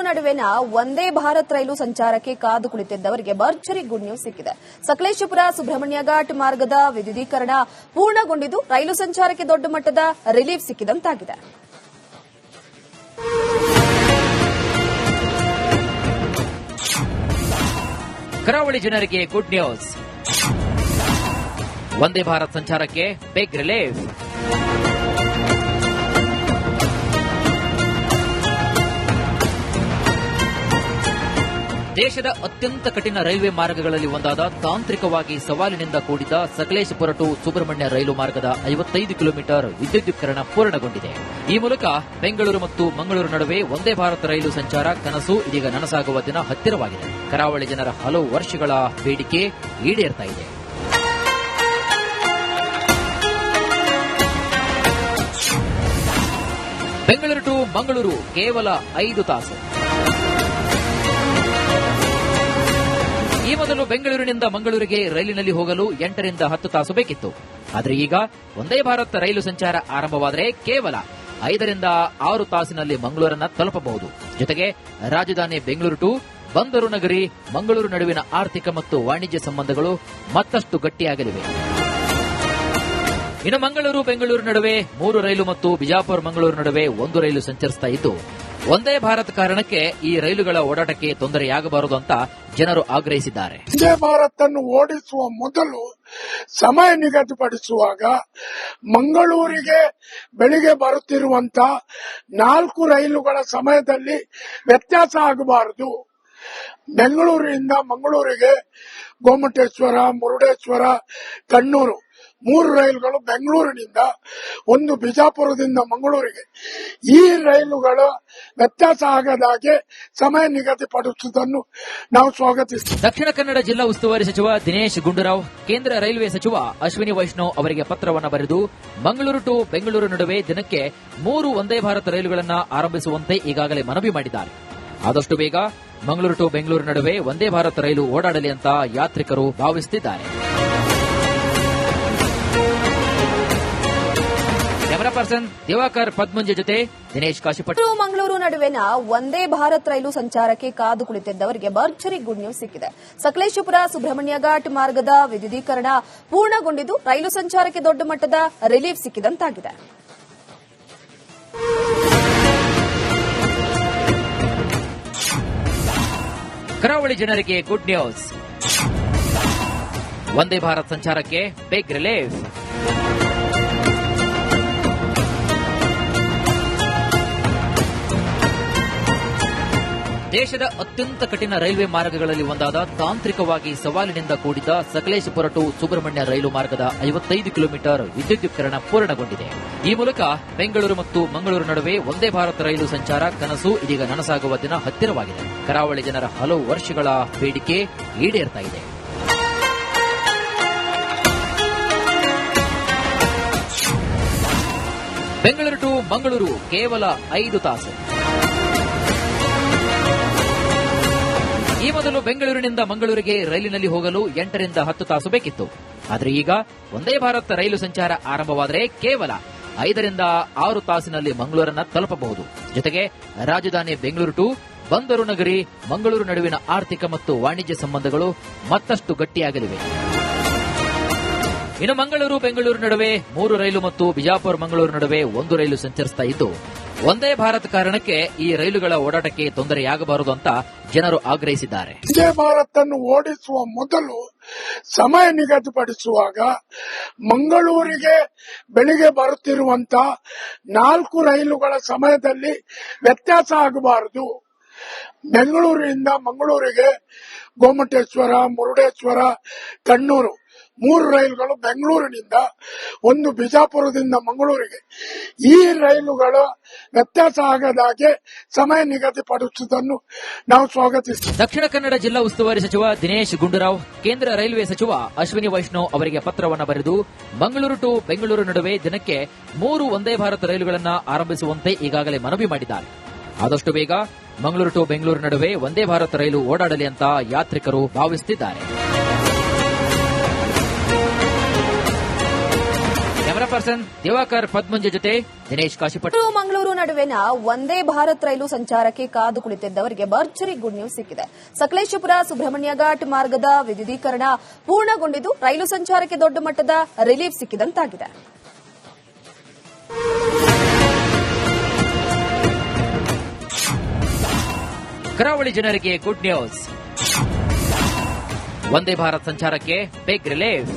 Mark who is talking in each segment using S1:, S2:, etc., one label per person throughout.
S1: ನಡುವಿನ ವಂದೇ ಭಾರತ್ ರೈಲು ಸಂಚಾರಕ್ಕೆ ಕಾದು ಕುಳಿತಿದ್ದವರಿಗೆ ಭರ್ಜರಿ ಗುಡ್ ನ್ಯೂಸ್ ಸಿಕ್ಕಿದೆ. ಸಕಲೇಶಪುರ ಸುಬ್ರಹ್ಮಣ್ಯ ಘಾಟ್ ಮಾರ್ಗದ ವಿದ್ಯುದೀಕರಣ ಪೂರ್ಣಗೊಂಡಿದ್ದು ರೈಲು ಸಂಚಾರಕ್ಕೆ ದೊಡ್ಡ ಮಟ್ಟದ ರಿಲೀಫ್ ಸಿಕ್ಕಿದಂತಾಗಿದೆ.
S2: ಕರಾವಳಿ ಜನರಿಗೆ ಗುಡ್ ನ್ಯೂಸ್. ವಂದೇ ಭಾರತ್ ಸಂಚಾರಕ್ಕೆ ಬಿಗ್ ರಿಲೀಫ್. ದೇಶದ ಅತ್ಯಂತ ಕಠಿಣ ರೈಲ್ವೆ ಮಾರ್ಗಗಳಲ್ಲಿ ಒಂದಾದ ತಾಂತ್ರಿಕವಾಗಿ ಸವಾಲಿನಿಂದ ಕೂಡಿದ ಸಕಲೇಶಪುರ ಟು ಸುಬ್ರಹ್ಮಣ್ಯ ರೈಲು ಮಾರ್ಗದ 55 ಕಿಲೋಮೀಟರ್ ವಿದ್ಯುದೀಕರಣ ಪೂರ್ಣಗೊಂಡಿದೆ. ಈ ಮೂಲಕ ಬೆಂಗಳೂರು ಮತ್ತು ಮಂಗಳೂರು ನಡುವೆ ವಂದೇ ಭಾರತ್ ರೈಲು ಸಂಚಾರ ಕನಸು ಇದೀಗ ನನಸಾಗುವ ದಿನ ಹತ್ತಿರವಾಗಿದೆ. ಕರಾವಳಿ ಜನರ ಹಲವು ವರ್ಷಗಳ ಬೇಡಿಕೆ ಈಡೇರ್ತಾ ಇದೆ. ಬೆಂಗಳೂರು ಟು ಮಂಗಳೂರು ಕೇವಲ 5 ತಾಸು. ಈ ಮೊದಲು ಬೆಂಗಳೂರಿನಿಂದ ಮಂಗಳೂರಿಗೆ ರೈಲಿನಲ್ಲಿ ಹೋಗಲು 8 ರಿಂದ 10 ತಾಸು ಬೇಕಿತ್ತು. ಆದರೆ ಈಗ ವಂದೇ ಭಾರತ್ ರೈಲು ಸಂಚಾರ ಆರಂಭವಾದರೆ ಕೇವಲ 5 ರಿಂದ 6 ತಾಸಿನಲ್ಲಿ ಮಂಗಳೂರನ್ನು ತಲುಪಬಹುದು. ಜೊತೆಗೆ ರಾಜಧಾನಿ ಬೆಂಗಳೂರು ಟು ಬಂದರು ನಗರಿ ಮಂಗಳೂರು ನಡುವಿನ ಆರ್ಥಿಕ ಮತ್ತು ವಾಣಿಜ್ಯ ಸಂಬಂಧಗಳು ಮತ್ತಷ್ಟು ಗಟ್ಟಿಯಾಗಲಿವೆ. ಇನ್ನು ಮಂಗಳೂರು ಬೆಂಗಳೂರು ನಡುವೆ 3 ರೈಲು ಮತ್ತು ಬಿಜಾಪುರ ಮಂಗಳೂರು ನಡುವೆ 1 ರೈಲು ಸಂಚರಿಸ್ತಾ ಇದ್ದು, ವಂದೇ ಭಾರತ್ ಕಾರಣಕ್ಕೆ ಈ ರೈಲುಗಳ ಓಡಾಟಕ್ಕೆ ತೊಂದರೆಯಾಗಬಾರದು ಅಂತ ಜನರು ಆಗ್ರಹಿಸಿದ್ದಾರೆ.
S3: ವಂದೇ ಭಾರತ್ ಅನ್ನು ಓಡಿಸುವ ಮೊದಲು ಸಮಯ ನಿಗದಿಪಡಿಸುವಾಗ ಮಂಗಳೂರಿಗೆ ಬೆಳಿಗ್ಗೆ ಬರುತ್ತಿರುವಂತಹ 4 ರೈಲುಗಳ ಸಮಯದಲ್ಲಿ ವ್ಯತ್ಯಾಸ ಆಗಬಾರದು. ಬೆಂಗಳೂರಿನಿಂದ ಮಂಗಳೂರಿಗೆ ಗೋಮಟೇಶ್ವರ, ಮುರುಡೇಶ್ವರ, ಕಣ್ಣೂರು 3 ರೈಲುಗಳು ಬೆಂಗಳೂರಿನಿಂದ, 1 ಬಿಜಾಪುರದಿಂದ ಮಂಗಳೂರಿಗೆ. ಈ ರೈಲುಗಳ ವ್ಯತ್ಯಾಸ ಆಗದಾಗೆ ಸಮಯ ನಿಗದಿಪಡಿಸುವುದನ್ನು ನಾವು ಸ್ವಾಗತಿಸುತ್ತೇವೆ.
S2: ದಕ್ಷಿಣ ಕನ್ನಡ ಜಿಲ್ಲಾ ಉಸ್ತುವಾರಿ ಸಚಿವ ದಿನೇಶ್ ಗುಂಡೂರಾವ್ ಕೇಂದ್ರ ರೈಲ್ವೆ ಸಚಿವ ಅಶ್ವಿನಿ ವೈಷ್ಣವ್ ಅವರಿಗೆ ಪತ್ರವನ್ನು ಬರೆದು ಮಂಗಳೂರು ಟು ಬೆಂಗಳೂರು ನಡುವೆ ದಿನಕ್ಕೆ 3 ವಂದೇ ಭಾರತ್ ರೈಲುಗಳನ್ನು ಆರಂಭಿಸುವಂತೆ ಈಗಾಗಲೇ ಮನವಿ ಮಾಡಿದ್ದಾರೆ. ಆದಷ್ಟು ಬೇಗ ಮಂಗಳೂರು ಟು ಬೆಂಗಳೂರು ನಡುವೆ ವಂದೇ ಭಾರತ್ ರೈಲು ಓಡಾಡಲಿ ಅಂತ ಯಾತ್ರಿಕರು ಭಾವಿಸುತ್ತಿದ್ದಾರೆ. ಕ್ಯಾಮರಾ ಪರ್ಸನ್ ದಿವಾಕರ್ ಪದ್ಮುಂಜೆ ಜೊತೆ ದಿನೇಶ್ ಕಾಶಿಪಟ್.
S1: ಮಂಗಳೂರು ನಡುವಿನ ವಂದೇ ಭಾರತ್ ರೈಲು ಸಂಚಾರಕ್ಕೆ ಕಾದು ಕುಳಿತಿದ್ದವರಿಗೆ ಭರ್ಜರಿ ಗುಡ್ ನ್ಯೂಸ್ ಸಿಕ್ಕಿದೆ. ಸಕಲೇಶಪುರ ಸುಬ್ರಹ್ಮಣ್ಯ ಘಾಟ್ ಮಾರ್ಗದ ವಿದ್ಯುದೀಕರಣ ಪೂರ್ಣಗೊಂಡಿದ್ದು ರೈಲು ಸಂಚಾರಕ್ಕೆ ದೊಡ್ಡ ಮಟ್ಟದ ರಿಲೀಫ್ ಸಿಕ್ಕಿದಂತಾಗಿದೆ.
S2: ಕರಾವಳಿ ಜನರಿಗೆ ಗುಡ್ ನ್ಯೂಸ್. ವಂದೇ ಭಾರತ್ ಸಂಚಾರಕ್ಕೆ ಬಿಗ್ ರಿಲೀಫ್. ದೇಶದ ಅತ್ಯಂತ ಕಠಿಣ ರೈಲ್ವೆ ಮಾರ್ಗಗಳಲ್ಲಿ ಒಂದಾದ ತಾಂತ್ರಿಕವಾಗಿ ಸವಾಲಿನಿಂದ ಕೂಡಿದ ಸಕಲೇಶಪುರ ಟು ಸುಬ್ರಹ್ಮಣ್ಯ ರೈಲು ಮಾರ್ಗದ 55 ಕಿಲೋಮೀಟರ್ ವಿದ್ಯುದೀಕರಣ ಪೂರ್ಣಗೊಂಡಿದೆ. ಈ ಮೂಲಕ ಬೆಂಗಳೂರು ಮತ್ತು ಮಂಗಳೂರು ನಡುವೆ ವಂದೇ ಭಾರತ್ ರೈಲು ಸಂಚಾರ ಕನಸು ಇದೀಗ ನನಸಾಗುವ ದಿನ ಹತ್ತಿರವಾಗಿದೆ. ಕರಾವಳಿ ಜನರ ಹಲವು ವರ್ಷಗಳ ಬೇಡಿಕೆ ಈಡೇರ್ತಾ ಇದೆ. ಬೆಂಗಳೂರು ಟು ಮಂಗಳೂರು ಕೇವಲ 5 ತಾಸು. ಈ ಮೊದಲು ಬೆಂಗಳೂರಿನಿಂದ ಮಂಗಳೂರಿಗೆ ರೈಲಿನಲ್ಲಿ ಹೋಗಲು 8 ರಿಂದ 10 ತಾಸು ಬೇಕಿತ್ತು. ಆದರೆ ಈಗ ವಂದೇ ಭಾರತ್ ರೈಲು ಸಂಚಾರ ಆರಂಭವಾದರೆ ಕೇವಲ 5 ರಿಂದ 6 ತಾಸಿನಲ್ಲಿ ಮಂಗಳೂರನ್ನು ತಲುಪಬಹುದು. ಜೊತೆಗೆ ರಾಜಧಾನಿ ಬೆಂಗಳೂರು ಟು ಬಂದರು ನಗರಿ ಮಂಗಳೂರು ನಡುವಿನ ಆರ್ಥಿಕ ಮತ್ತು ವಾಣಿಜ್ಯ ಸಂಬಂಧಗಳು ಮತ್ತಷ್ಟು ಗಟ್ಟಿಯಾಗಲಿವೆ. ಇನ್ನು ಮಂಗಳೂರು ಬೆಂಗಳೂರು ನಡುವೆ 3 ರೈಲು ಮತ್ತು ಬಿಜಾಪುರ ಮಂಗಳೂರು ನಡುವೆ 1 ರೈಲು ಸಂಚರಿಸ್ತಾ ಇದ್ದು, ವಂದೇ ಭಾರತ್ ಕಾರಣಕ್ಕೆ ಈ ರೈಲುಗಳ ಓಡಾಟಕ್ಕೆ ತೊಂದರೆಯಾಗಬಾರದು ಅಂತ ಜನರು ಆಗ್ರಹಿಸಿದ್ದಾರೆ.
S3: ವಂದೇ ಭಾರತ್ ಅನ್ನು ಓಡಿಸುವ ಮೊದಲು ಸಮಯ ನಿಗದಿಪಡಿಸುವಾಗ ಮಂಗಳೂರಿಗೆ ಬೆಳಿಗ್ಗೆ ಬರುತ್ತಿರುವಂತಹ 4 ರೈಲುಗಳ ಸಮಯದಲ್ಲಿ ವ್ಯತ್ಯಾಸ ಆಗಬಾರದು. ಬೆಂಗಳೂರಿನಿಂದ ಮಂಗಳೂರಿಗೆ ಗೋಮಟೇಶ್ವರ, ಮುರುಡೇಶ್ವರ, ಕಣ್ಣೂರು 3 ರೈಲುಗಳು ಬೆಂಗಳೂರಿನಿಂದ, 1 ಬಿಜಾಪುರದಿಂದ ಮಂಗಳೂರಿಗೆ. ಈ ರೈಲುಗಳ ವ್ಯತ್ಯಾಸ ಆಗದಾಗೆ ಸಮಯ ನಿಗದಿಪಡಿಸುವುದನ್ನು ನಾವು ಸ್ವಾಗತಿಸುತ್ತೇವೆ.
S2: ದಕ್ಷಿಣ ಕನ್ನಡ ಜಿಲ್ಲಾ ಉಸ್ತುವಾರಿ ಸಚಿವ ದಿನೇಶ್ ಗುಂಡೂರಾವ್ ಕೇಂದ್ರ ರೈಲ್ವೆ ಸಚಿವ ಅಶ್ವಿನಿ ವೈಷ್ಣವ್ ಅವರಿಗೆ ಪತ್ರವನ್ನು ಬರೆದು ಮಂಗಳೂರು ಟು ಬೆಂಗಳೂರು ನಡುವೆ ದಿನಕ್ಕೆ 3 ವಂದೇ ಭಾರತ್ ರೈಲುಗಳನ್ನು ಆರಂಭಿಸುವಂತೆ ಈಗಾಗಲೇ ಮನವಿ ಮಾಡಿದ್ದಾರೆ. ಆದಷ್ಟು ಬೇಗ ಮಂಗಳೂರು ಟು ಬೆಂಗಳೂರು ನಡುವೆ ವಂದೇ ಭಾರತ್ ರೈಲು ಓಡಾಡಲಿ ಅಂತ ಯಾತ್ರಿಕರು ಭಾವಿಸುತ್ತಿದ್ದಾರೆ. ಕ್ಯಾಮರಾ ಪರ್ಸನ್ ದಿವಾಕರ್ ಪದ್ಮಂಜ ಜೊತೆ ದಿನೇಶ್ ಕಾಶಿಪಟ್.
S1: ಮಂಗಳೂರು ನಡುವಿನ ವಂದೇ ಭಾರತ್ ರೈಲು ಸಂಚಾರಕ್ಕೆ ಕಾದು ಕುಳಿತಿದ್ದವರಿಗೆ ಭರ್ಜರಿ ಗುಡ್ ನ್ಯೂಸ್ ಸಿಕ್ಕಿದೆ. ಸಕಲೇಶಪುರ ಸುಬ್ರಹ್ಮಣ್ಯ ಘಾಟ್ ಮಾರ್ಗದ ವಿದ್ಯುದೀಕರಣ ಪೂರ್ಣಗೊಂಡಿದ್ದು ರೈಲು ಸಂಚಾರಕ್ಕೆ ದೊಡ್ಡ ಮಟ್ಟದ ರಿಲೀಫ್ ಸಿಕ್ಕಿದಂತಾಗಿದೆ.
S2: ಕರಾವಳಿ ಜನರಿಗೆ ಗುಡ್ ನ್ಯೂಸ್. ವಂದೇ ಭಾರತ್ ಸಂಚಾರಕ್ಕೆ ಬಿಗ್ ರಿಲೀಫ್.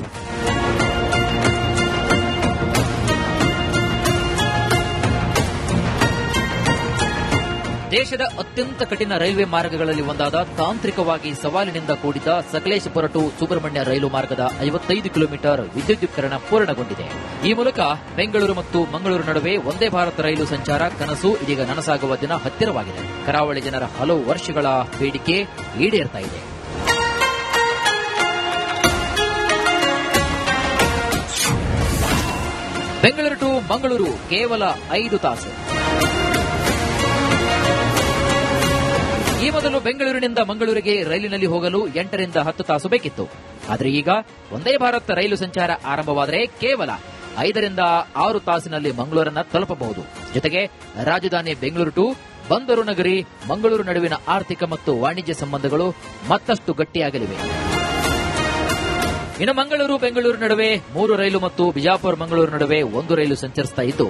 S2: ದೇಶದ ಅತ್ಯಂತ ಕಠಿಣ ರೈಲ್ವೆ ಮಾರ್ಗಗಳಲ್ಲಿ ಒಂದಾದ ತಾಂತ್ರಿಕವಾಗಿ ಸವಾಲಿನಿಂದ ಕೂಡಿದ ಸಕಲೇಶಪುರ ಟು ಸುಬ್ರಹ್ಮಣ್ಯ ರೈಲು ಮಾರ್ಗದ 55 ಕಿಲೋಮೀಟರ್ ವಿದ್ಯುದೀಕರಣ ಪೂರ್ಣಗೊಂಡಿದೆ. ಈ ಮೂಲಕ ಬೆಂಗಳೂರು ಮತ್ತು ಮಂಗಳೂರು ನಡುವೆ ವಂದೇ ಭಾರತ್ ರೈಲು ಸಂಚಾರ ಕನಸು ಇದೀಗ ನನಸಾಗುವ ದಿನ ಹತ್ತಿರವಾಗಿದೆ. ಕರಾವಳಿ ಜನರ ಹಲವು ವರ್ಷಗಳ ಬೇಡಿಕೆ ಈಡೇರ್ತಾ ಇದೆ. ಬೆಂಗಳೂರು ಟು ಮಂಗಳೂರು ಕೇವಲ 5 ತಾಸು. ಈ ಮೊದಲು ಬೆಂಗಳೂರಿನಿಂದ ಮಂಗಳೂರಿಗೆ ರೈಲಿನಲ್ಲಿ ಹೋಗಲು 8 ರಿಂದ 10 ತಾಸು ಬೇಕಿತ್ತು. ಆದರೆ ಈಗ ವಂದೇ ಭಾರತ್ ರೈಲು ಸಂಚಾರ ಆರಂಭವಾದರೆ ಕೇವಲ 5 ರಿಂದ 6 ತಾಸಿನಲ್ಲಿ ಮಂಗಳೂರನ್ನು ತಲುಪಬಹುದು. ಜೊತೆಗೆ ರಾಜಧಾನಿ ಬೆಂಗಳೂರು ಟು ಬಂದರು ನಗರಿ ಮಂಗಳೂರು ನಡುವಿನ ಆರ್ಥಿಕ ಮತ್ತು ವಾಣಿಜ್ಯ ಸಂಬಂಧಗಳು ಮತ್ತಷ್ಟು ಗಟ್ಟಿಯಾಗಲಿವೆ. ಇನ್ನು ಮಂಗಳೂರು ಬೆಂಗಳೂರು ನಡುವೆ 3 ರೈಲು ಮತ್ತು ಬಿಜಾಪುರ ಮಂಗಳೂರು ನಡುವೆ 1 ರೈಲು ಸಂಚರಿಸ್ತಾ ಇದ್ದು,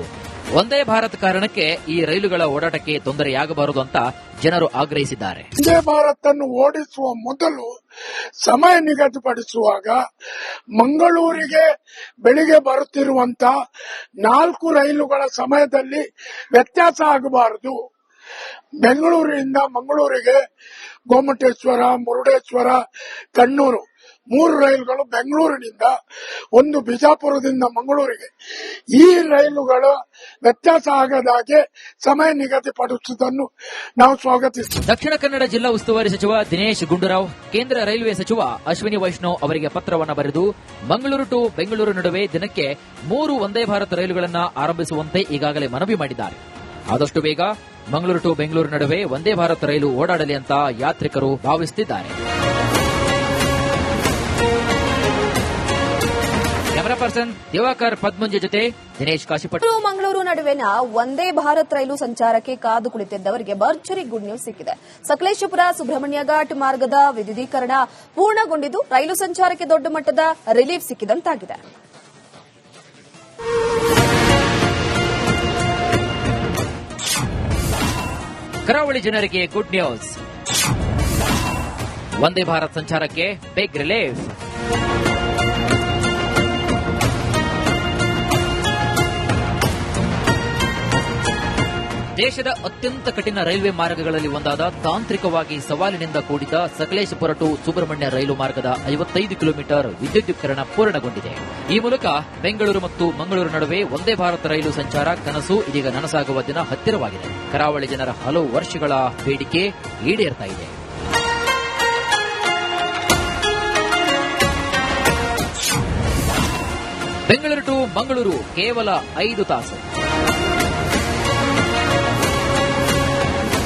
S2: ವಂದೇ ಭಾರತ್ ಕಾರಣಕ್ಕೆ ಈ ರೈಲುಗಳ ಓಡಾಟಕ್ಕೆ ತೊಂದರೆಯಾಗಬಾರದು ಅಂತ ಜನರು ಆಗ್ರಹಿಸಿದ್ದಾರೆ.
S3: ವಂದೇ ಭಾರತ್ ಅನ್ನು ಓಡಿಸುವ ಮೊದಲು ಸಮಯ ನಿಗದಿಪಡಿಸುವಾಗ ಮಂಗಳೂರಿಗೆ ಬೆಳಿಗ್ಗೆ ಬರುತ್ತಿರುವಂತಹ 4 ರೈಲುಗಳ ಸಮಯದಲ್ಲಿ ವ್ಯತ್ಯಾಸ ಆಗಬಾರದು. ಬೆಂಗಳೂರಿನಿಂದ ಮಂಗಳೂರಿಗೆ ಗೋಮಟೇಶ್ವರ, ಮುರುಡೇಶ್ವರ, ಕಣ್ಣೂರು 3 ರೈಲುಗಳು ಬೆಂಗಳೂರಿನಿಂದ, 1 ಬಿಜಾಪುರದಿಂದ ಮಂಗಳೂರಿಗೆ. ಈ ರೈಲುಗಳ ವ್ಯತ್ಯಾಸ ಆಗದಾಗೆ ಸಮಯ ನಿಗದಿಪಡಿಸುವುದನ್ನು ನಾವು ಸ್ವಾಗತಿಸುತ್ತೇವೆ.
S2: ದಕ್ಷಿಣ ಕನ್ನಡ ಜಿಲ್ಲಾ ಉಸ್ತುವಾರಿ ಸಚಿವ ದಿನೇಶ್ ಗುಂಡೂರಾವ್ ಕೇಂದ್ರ ರೈಲ್ವೆ ಸಚಿವ ಅಶ್ವಿನಿ ವೈಷ್ಣವ್ ಅವರಿಗೆ ಪತ್ರವನ್ನು ಬರೆದು ಮಂಗಳೂರು ಟು ಬೆಂಗಳೂರು ನಡುವೆ ದಿನಕ್ಕೆ 3 ವಂದೇ ಭಾರತ್ ರೈಲುಗಳನ್ನು ಆರಂಭಿಸುವಂತೆ ಈಗಾಗಲೇ ಮನವಿ ಮಾಡಿದ್ದಾರೆ. ಆದಷ್ಟು ಬೇಗ ಮಂಗಳೂರು ಟು ಬೆಂಗಳೂರು ನಡುವೆ ವಂದೇ ಭಾರತ್ ರೈಲು ಓಡಾಡಲಿ ಅಂತ ಯಾತ್ರಿಕರು ಭಾವಿಸುತ್ತಿದ್ದಾರೆ. ಕ್ಯಾಮರಾ ಪರ್ಸನ್ ದಿವಾಕರ್ ಪದ್ಮಂಜ ಜೊತೆ ದಿನೇಶ್ ಕಾಶಿಪಟ್.
S1: ಮಂಗಳೂರು ನಡುವಿನ ವಂದೇ ಭಾರತ್ ರೈಲು ಸಂಚಾರಕ್ಕೆ ಕಾದು ಕುಳಿತಿದ್ದವರಿಗೆ ಭರ್ಜರಿ ಗುಡ್ ನ್ಯೂಸ್ ಸಿಕ್ಕಿದೆ. ಸಕಲೇಶಪುರ ಸುಬ್ರಹ್ಮಣ್ಯ ಘಾಟ್ ಮಾರ್ಗದ ವಿದ್ಯುದೀಕರಣ ಪೂರ್ಣಗೊಂಡಿದ್ದು ರೈಲು ಸಂಚಾರಕ್ಕೆ ದೊಡ್ಡ ಮಟ್ಟದ ರಿಲೀಫ್ ಸಿಕ್ಕಿದಂತಾಗಿದೆ.
S2: ಕರಾವಳಿ ಜನರಿಗೆ ಗುಡ್ ನ್ಯೂಸ್. ವಂದೇ ಭಾರತ್ ಸಂಚಾರಕ್ಕೆ ಬಿಗ್ ರಿಲೀಫ್. ದೇಶದ ಅತ್ಯಂತ ಕಠಿಣ ರೈಲ್ವೆ ಮಾರ್ಗಗಳಲ್ಲಿ ಒಂದಾದ ತಾಂತ್ರಿಕವಾಗಿ ಸವಾಲಿನಿಂದ ಕೂಡಿದ ಸಕಲೇಶಪುರ ಟು ಸುಬ್ರಹ್ಮಣ್ಯ ರೈಲು ಮಾರ್ಗದ 55 ಕಿಲೋಮೀಟರ್ ವಿದ್ಯುದೀಕರಣ ಪೂರ್ಣಗೊಂಡಿದೆ. ಈ ಮೂಲಕ ಬೆಂಗಳೂರು ಮತ್ತು ಮಂಗಳೂರು ನಡುವೆ ವಂದೇ ಭಾರತ್ ರೈಲು ಸಂಚಾರ ಕನಸು ಇದೀಗ ನನಸಾಗುವ ದಿನ ಹತ್ತಿರವಾಗಿದೆ. ಕರಾವಳಿ ಜನರ ಹಲವು ವರ್ಷಗಳ ಬೇಡಿಕೆ ಈಡೇರ್ತಾ ಇದೆ. ಬೆಂಗಳೂರು ಟು ಮಂಗಳೂರು ಕೇವಲ 5 ತಾಸು.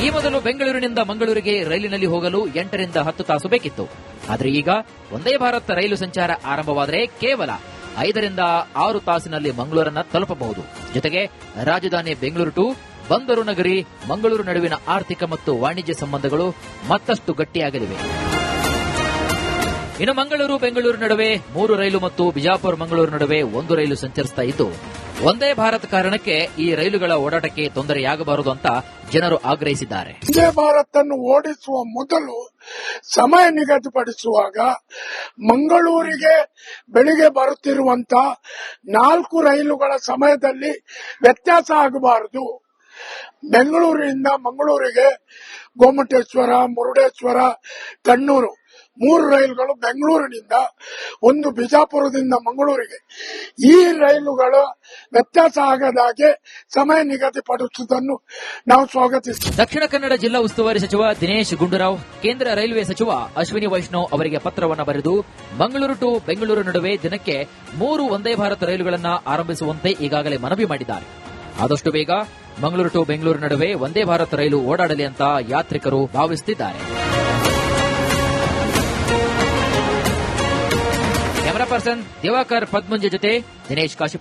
S2: ಈ ಮೊದಲು ಬೆಂಗಳೂರಿನಿಂದ ಮಂಗಳೂರಿಗೆ ರೈಲಿನಲ್ಲಿ ಹೋಗಲು 8 ರಿಂದ 10 ತಾಸು ಬೇಕಿತ್ತು. ಆದರೆ ಈಗ ವಂದೇ ಭಾರತ್ ರೈಲು ಸಂಚಾರ ಆರಂಭವಾದರೆ ಕೇವಲ 5 ರಿಂದ 6 ತಾಸಿನಲ್ಲಿ ಮಂಗಳೂರನ್ನು ತಲುಪಬಹುದು. ಜೊತೆಗೆ ರಾಜಧಾನಿ ಬೆಂಗಳೂರು ಟು ಬಂದರು ನಗರಿ ಮಂಗಳೂರು ನಡುವಿನ ಆರ್ಥಿಕ ಮತ್ತು ವಾಣಿಜ್ಯ ಸಂಬಂಧಗಳು ಮತ್ತಷ್ಟು ಗಟ್ಟಿಯಾಗಲಿವೆ. ಇನ್ನು ಮಂಗಳೂರು ಬೆಂಗಳೂರು ನಡುವೆ 3 ರೈಲು ಮತ್ತು ಬಿಜಾಪುರ ಮಂಗಳೂರು ನಡುವೆ 1 ರೈಲು ಸಂಚರಿಸ್ತಾ ಇದ್ದು, ವಂದೇ ಭಾರತ್ ಕಾರಣಕ್ಕೆ ಈ ರೈಲುಗಳ ಓಡಾಟಕ್ಕೆ ತೊಂದರೆಯಾಗಬಾರದು ಅಂತ ಜನರು ಆಗ್ರಹಿಸಿದ್ದಾರೆ.
S3: ವಂದೇ ಭಾರತ್ ಅನ್ನು ಓಡಿಸುವ ಮೊದಲು ಸಮಯ ನಿಗದಿಪಡಿಸುವಾಗ ಮಂಗಳೂರಿಗೆ ಬೆಳಿಗ್ಗೆ ಬರುತ್ತಿರುವಂತಹ 4 ರೈಲುಗಳ ಸಮಯದಲ್ಲಿ ವ್ಯತ್ಯಾಸ ಆಗಬಾರದು. ಬೆಂಗಳೂರಿನಿಂದ ಮಂಗಳೂರಿಗೆ ಗೋಮಟೇಶ್ವರ, ಮುರುಡೇಶ್ವರ, ಕಣ್ಣೂರು 3 ರೈಲುಗಳು ಬೆಂಗಳೂರಿನಿಂದ, 1 ಬಿಜಾಪುರದಿಂದ ಮಂಗಳೂರಿಗೆ. ಈ ರೈಲುಗಳ ವ್ಯತ್ಯಾಸ ಆಗದಾಗೆ ಸಮಯ ನಿಗದಿಪಡಿಸುವುದನ್ನು ನಾವು ಸ್ವಾಗತಿಸುತ್ತೇವೆ.
S2: ದಕ್ಷಿಣ ಕನ್ನಡ ಜಿಲ್ಲಾ ಉಸ್ತುವಾರಿ ಸಚಿವ ದಿನೇಶ್ ಗುಂಡೂರಾವ್ ಕೇಂದ್ರ ರೈಲ್ವೆ ಸಚಿವ ಅಶ್ವಿನಿ ವೈಷ್ಣವ್ ಅವರಿಗೆ ಪತ್ರವನ್ನು ಬರೆದು ಮಂಗಳೂರು ಟು ಬೆಂಗಳೂರು ನಡುವೆ ದಿನಕ್ಕೆ 3 ವಂದೇ ಭಾರತ್ ರೈಲುಗಳನ್ನು ಆರಂಭಿಸುವಂತೆ ಈಗಾಗಲೇ ಮನವಿ ಮಾಡಿದ್ದಾರೆ. ಆದಷ್ಟು ಬೇಗ ಮಂಗಳೂರು ಟು ಬೆಂಗಳೂರು ನಡುವೆ ವಂದೇ ಭಾರತ್ ರೈಲು ಓಡಾಡಲಿ ಅಂತ ಯಾತ್ರಿಕರು ಭಾವಿಸುತ್ತಿದ್ದಾರೆ. ಕ್ಯಾಮರಾ ಪರ್ಸನ್ ದಿವಾಕರ್ ಪದ್ಮಂಜ ಜೊತೆ ದಿನೇಶ್ ಕಾಶಿ.